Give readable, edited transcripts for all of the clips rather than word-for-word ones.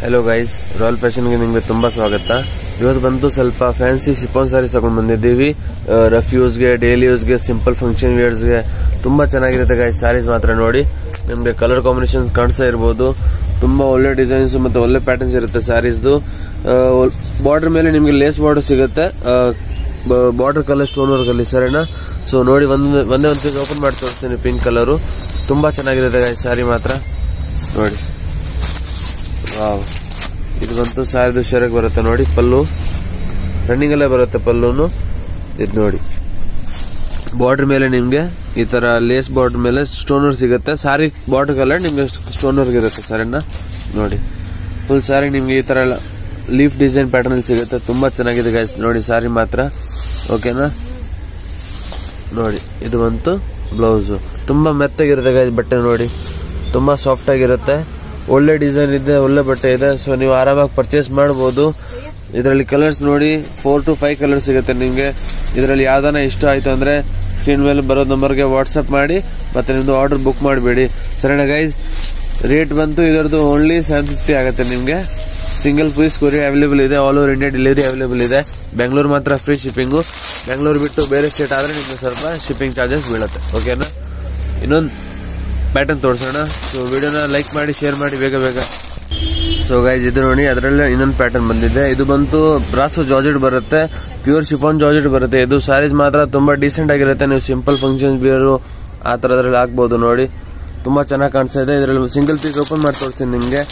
Hello guys royal fashion ಗೆ ನಿಮಗೆ ತುಂಬಾ ಸ್ವಾಗತ। ಇವತ್ತು ಬಂದು ಸ್ವಲ್ಪ ಫ್ಯಾನ್ಸಿ ಶಿಫಾನ್ ಸಾರೀಸ್ ತಗೊಂಡು ಬಂದಿದ್ದೀವಿ। ರಫ್ ಯೂಸ್ ಗೆ, ಡೈಲಿ ಯೂಸ್ ಗೆ, ಸಿಂಪಲ್ ಫಂಕ್ಷನ್ ವೇರ್ಸ್ ಗೆ ತುಂಬಾ ಚೆನ್ನಾಗಿರುತ್ತೆ गाइस। ಸಾರೀಸ್ ಮಾತ್ರ ನೋಡಿ, ನಿಮಗೆ ಕಲರ್ ಕಾಂಬಿನೇಷನ್ಸ್ ಕಾಣಿಸ್ತಾ ಇರಬಹುದು। ತುಂಬಾ ಒಳ್ಳೆ ಡಿಸೈನ್ಸ್ ಮತ್ತೆ ಒಳ್ಳೆ ಪ್ಯಾಟರ್ನ್ಸ್ ಇರುತ್ತೆ ಸಾರೀಸ್ ದು। ಬಾರ್ಡರ್ ಮೇಲೆ ನಿಮಗೆ ಲೇಸ್ ಬಾರ್ಡರ್ ಸಿಗುತ್ತೆ, ಬಾರ್ಡರ್ ಕಲರ್ ಸ್ಟೋನ್ ವರ್ಕ್ ಅಲ್ಲಿ ಸರಿನಾ। ಸೊ ನೋಡಿ ಒಂದೇ ಒಂದು ಪೀಸ್ ಓಪನ್ ಮಾಡಿ ತೋರಿಸ್ತೀನಿ। ಪಿಂಕ್ ಕಲರ್ ತುಂಬಾ ಚೆನ್ನಾಗಿರುತ್ತೆ गाइस ಸಾರಿ ಮಾತ್ರ ನೋಡಿ। ವಾವ್, ಇದು ಬಂತು ಸಾರಿದು ಶರಕ್ ಬರುತ್ತೆ ನೋಡಿ। ಪಲ್ಲು ರನ್ನಿಂಗ್ ಅಲ್ಲೇ ಬರುತ್ತೆ ಪಲ್ಲುನು। ಇದು ನೋಡಿ ಬಾರ್ಡರ್ ಮೇಲೆ ನಿಮ್ಗೆ ಈ ತರ ಲೇಸ್ ಬಾರ್ಡರ್ ಮೇಲೆ ಸ್ಟೋನ್ ವರ್ಕ್ ಸಿಗುತ್ತೆ। ಸಾರಿ ಬಾರ್ಡರ್ ಕಲರ್ ನಿಮ್ಗೆ ಸ್ಟೋನ್ ವರ್ಕ್ ಇರುತ್ತೆ ಸರಿನಾ ನೋಡಿ। ಫುಲ್ ಸಾರಿ ನಿಮ್ಗೆ ಈ ತರ ಲೀಫ್ ಡಿಸೈನ್ ಪ್ಯಾಟರ್ನ್ ಅಲ್ಲಿ ಸಿಗುತ್ತೆ। ತುಂಬಾ ಚೆನ್ನಾಗಿದೆ गाइस ನೋಡಿ ಸಾರಿ ಮಾತ್ರ, ಓಕೆನಾ ನೋಡಿ। ಇದು ಬಂತು ಬ್ಲೌಸ್, ತುಂಬಾ ಮೆತ್ತಗಿರುತ್ತೆ गाइस ಬಟ್ಟೆ ನೋಡಿ, ತುಂಬಾ ಸಾಫ್ಟ್ ಆಗಿರುತ್ತೆ। ಒಳ್ಳೆ ಡಿಸೈನ್ ಇದೆ, ಒಳ್ಳೆ ಬಟ್ಟೆ ಇದೆ। ಸೊ ನೀವು ಆರಾಮಾಗಿ ಪರ್ಚೇಸ್ ಮಾಡಬಹುದು। ಇದರಲ್ಲಿ ಕಲರ್ಸ್ ನೋಡಿ 4 to 5 ಕಲರ್ ಸಿಗುತ್ತೆ ನಿಮಗೆ। ಇದರಲ್ಲಿ ಯಾವ್ದಾನ ಇಷ್ಟ ಆಯ್ತು ಅಂದ್ರೆ ಸ್ಕ್ರೀನ್ ಮೇಲೆ ಬರೋ ನಂಬರ್ಗೆ ವಾಟ್ಸ್ಆಪ್ ಮಾಡಿ ಮತ್ತೆ ನಿಮ್ದು ಆರ್ಡರ್ ಬುಕ್ ಮಾಡಬೇಡಿ ಸರಿನಾ गाइस। ರೇಟ್ ಬಂತು ಇದರದ್ದು ಓನ್ಲಿ 750 ಆಗುತ್ತೆ ನಿಮಗೆ। ಸಿಂಗಲ್ ಪೀಸ್ ಕೊರಿಯರ್ ಅವೈಲೇಬಲ್ ಇದೆ, all over India delivery available ಇದೆ। ಬೆಂಗಳೂರು ಮಾತ್ರ ಫ್ರೀ ಶಿಪ್ಪಿಂಗು, ಬೆಂಗಳೂರು ಬಿಟ್ಟು ಬೇರೆ ಸ್ಟೇಟ್ ಆದ್ರೆ ನಿಮಗೆ ಸ್ವಲ್ಪ ಶಿಪ್ಪಿಂಗ್ ಚಾರ್ಜಸ್ ಬೀಳುತ್ತೆ, ಓಕೆನಾ। ಇನ್ನೊಂದು ಪ್ಯಾಟರ್ನ್ ತೋರಿಸೋಣ। ಸೊ ವಿಡಿಯೋನ ಲೈಕ್ ಮಾಡಿ, ಶೇರ್ ಮಾಡಿ ಬೇಗ ಬೇಗ। ಸೊ ಗೈಸ್ ಇದು ನೋಡಿ, ಅದರಲ್ಲೇ ಇನ್ನೊಂದು ಪ್ಯಾಟರ್ನ್ ಬಂದಿದೆ। ಇದು ಬಂತು ಬ್ರಾಸೋ ಜಾರ್ಜೆಟ್ ಬರುತ್ತೆ, ಪ್ಯೂರ್ ಶಿಫಾನ್ ಜಾರ್ಜೆಟ್ ಬರುತ್ತೆ। ಇದು ಸಾರೀಸ್ ಮಾತ್ರ ತುಂಬಾ ಡೀಸೆಂಟ್ ಆಗಿರುತ್ತೆ। ನೀವು ಸಿಂಪಲ್ ಫಂಕ್ಷನ್ ಬೇರು ಆ ತರದ್ರಲ್ಲಿ ಹಾಕ್ಬಹುದು ನೋಡಿ, ತುಂಬಾ ಚೆನ್ನಾಗಿ ಕಾಣಿಸ್ತಾ ಇದೆ। ಇದರಲ್ಲಿ ಸಿಂಗಲ್ ಪೀಸ್ ಓಪನ್ ಮಾಡಿ ತೋರಿಸ್ತೀನಿ ನಿಮಗೆ।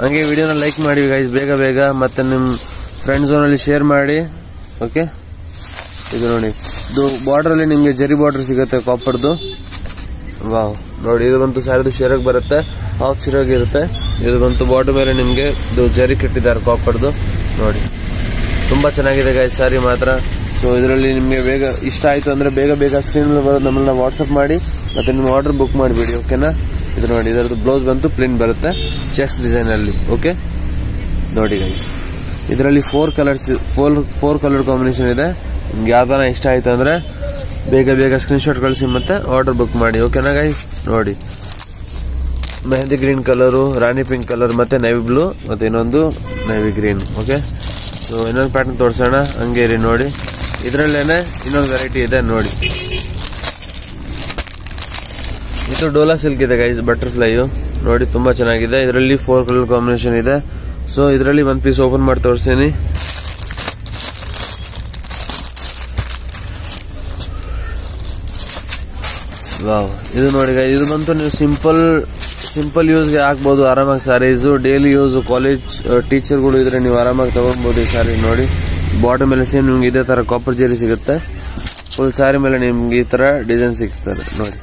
ಹಂಗೆ ವಿಡಿಯೋನ ಲೈಕ್ ಮಾಡಿ ಗೈಸ್ ಬೇಗ ಬೇಗ, ಮತ್ತೆ ನಿಮ್ಮ ಫ್ರೆಂಡ್ ಝೋನ್ ಅಲ್ಲಿ ಶೇರ್ ಮಾಡಿ, ಓಕೆ। ಇದು ನೋಡಿ, ಇದು ಬಾರ್ಡರ್ ಅಲ್ಲಿ ನಿಮ್ಗೆ ಜರಿ ಬಾರ್ಡರ್ ಸಿಗುತ್ತೆ ಕಾಪರ್ದು। ವಾವ್ ನೋಡಿ, ಇದು ಬಂತು ಸಾರಿದು ಶಿರಕ್ ಬರುತ್ತೆ, ಹಾಫ್ ಶಿರಗ್ ಇರುತ್ತೆ। ಇದು ಬಂತು ಬಾರ್ಡರ್ ಮೇಲೆ ನಿಮ್ಗೆ ಇದು ಜರಿ ಕಟ್ಟಿದ್ದಾರೆ ಕಾಪರ್ದು ನೋಡಿ, ತುಂಬಾ ಚೆನ್ನಾಗಿದೆ गाइस ಸಾರಿ ಮಾತ್ರ। ಸೊ ಇದರಲ್ಲಿ ನಿಮ್ಗೆ ಬೇಗ ಇಷ್ಟ ಆಯ್ತು ಅಂದ್ರೆ ಬೇಗ ಬೇಗ ಸ್ಕ್ರೀನ್ ಮೇಲೆ ಬರೋದು ನಮ್ಮನ್ನ ವಾಟ್ಸ್ಆಪ್ ಮಾಡಿ ಮತ್ತೆ ನಿಮ್ಮ ಆರ್ಡರ್ ಬುಕ್ ಮಾಡಿಬಿಡಿ, ಓಕೆನಾ। ಇದು ನೋಡಿ, ಇದರದ್ದು ಬ್ಲೌಸ್ ಬಂತು ಪ್ಲೇನ್ ಬರುತ್ತೆ ಚೆಕ್ಸ್ ಡಿಸೈನ್ ಅಲ್ಲಿ, ಓಕೆ ನೋಡಿ गाइस। ಇದರಲ್ಲಿ 4 ಕಲರ್ ಕಾಂಬಿನೇಷನ್ ಇದೆ। ನಿಮ್ಗೆ ಯಾವ್ದಾನ ಇಷ್ಟ ಆಯ್ತು ಅಂದ್ರೆ ಬೇಗ ಬೇಗ ಸ್ಕ್ರೀನ್ಶಾಟ್ ಕಳಿಸಿ ಮತ್ತೆ ಆರ್ಡರ್ ಬುಕ್ ಮಾಡಿ, ಓಕೆನಾ गाइस। ನೋಡಿ ಮೆಹಂದಿ ಗ್ರೀನ್ ಕಲರು, ರಾಣಿ ಪಿಂಕ್ ಕಲರ್ ಮತ್ತೆ ನೇವಿ ಬ್ಲೂ ಮತ್ತೆ ಇನ್ನೊಂದು ನೇವಿ ಗ್ರೀನ್, ಓಕೆ। ಸೊ ಇನ್ನೊಂದು ಪ್ಯಾಟರ್ನ್ ತೋರಿಸೋಣ, ಹಂಗೆ ಇರಿ ನೋಡಿ। ಇದರಲ್ಲೇನೆ ಇನ್ನೊಂದು ವೆರೈಟಿ ಇದೆ ನೋಡಿ, ಇದು ಡೋಲಾ ಸಿಲ್ಕ್ ಇದೆ गाइस ಬಟರ್ಫ್ಲೈ ನೋಡಿ, ತುಂಬಾ ಚೆನ್ನಾಗಿದೆ। ಇದರಲ್ಲಿ 4 ಕಲರ್ ಕಾಂಬಿನೇಷನ್ ಇದೆ। ಸೊ ಇದರಲ್ಲಿ ಒಂದು ಪೀಸ್ ಓಪನ್ ಮಾಡಿ ತೋರಿಸ್ತೀನಿ। ವಾವ್, ಇದು ನೋಡಿ गाइस, ಇದು ಬಂತು ನೀವು ಸಿಂಪಲ್ ಯೂಸ್ಗೆ ಹಾಕ್ಬಹುದು ಆರಾಮಾಗಿ ಸಾರೀಸು। ಡೈಲಿ ಯೂಸ್ ಕಾಲೇಜ್ ಟೀಚರ್ಗಳು ಇದ್ರೆ ನೀವು ಆರಾಮಾಗಿ ತಗೊಬಹುದು ಈ ಸಾರಿ ನೋಡಿ। ಬಾರ್ಡರ್ ಮೇಲೆ ಸೇಮ್ ನಿಮ್ಗೆ ಇದೇ ತರ ಕಾಪರ್ ಜರಿ ಸಿಗುತ್ತೆ। ಫುಲ್ ಸಾರಿ ಮೇಲೆ ನಿಮ್ಗೆ ಈ ತರ ಡಿಸೈನ್ ಸಿಗ್ತದೆ ನೋಡಿ।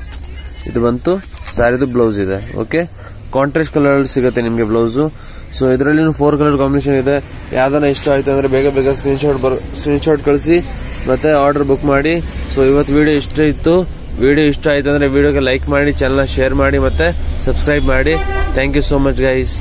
ಇದು ಬಂತು ಸಾರಿದು ಬ್ಲೌಸ್ ಇದೆ, ಓಕೆ। ಕಾಂಟ್ರಾಸ್ಟ್ ಕಲರ್ ಸಿಗುತ್ತೆ ನಿಮ್ಗೆ ಬ್ಲೌಸು। ಸೊ ಇದರಲ್ಲಿ 4 ಕಲರ್ ಕಾಂಬಿನೇಷನ್ ಇದೆ। ಯಾವ್ದಾನ ಇಷ್ಟ ಆಯ್ತು ಅಂದ್ರೆ ಬೇಗ ಬೇಗ ಸ್ಕ್ರೀನ್ಶಾಟ್ ಕಳಿಸಿ ಮತ್ತೆ ಆರ್ಡರ್ ಬುಕ್ ಮಾಡಿ। ಸೊ ಇವತ್ತು ವಿಡಿಯೋ ಇಷ್ಟ ಇತ್ತು, ವಿಡಿಯೋ ಇಷ್ಟ ಆಯ್ತು ಅಂದ್ರೆ ವಿಡಿಯೋಗೆ ಲೈಕ್ ಮಾಡಿ, ಚಾನಲ್ ಶೇರ್ ಮಾಡಿ ಮತ್ತೆ ಸಬ್ಸ್ಕ್ರೈಬ್ ಮಾಡಿ। Thank you so much guys.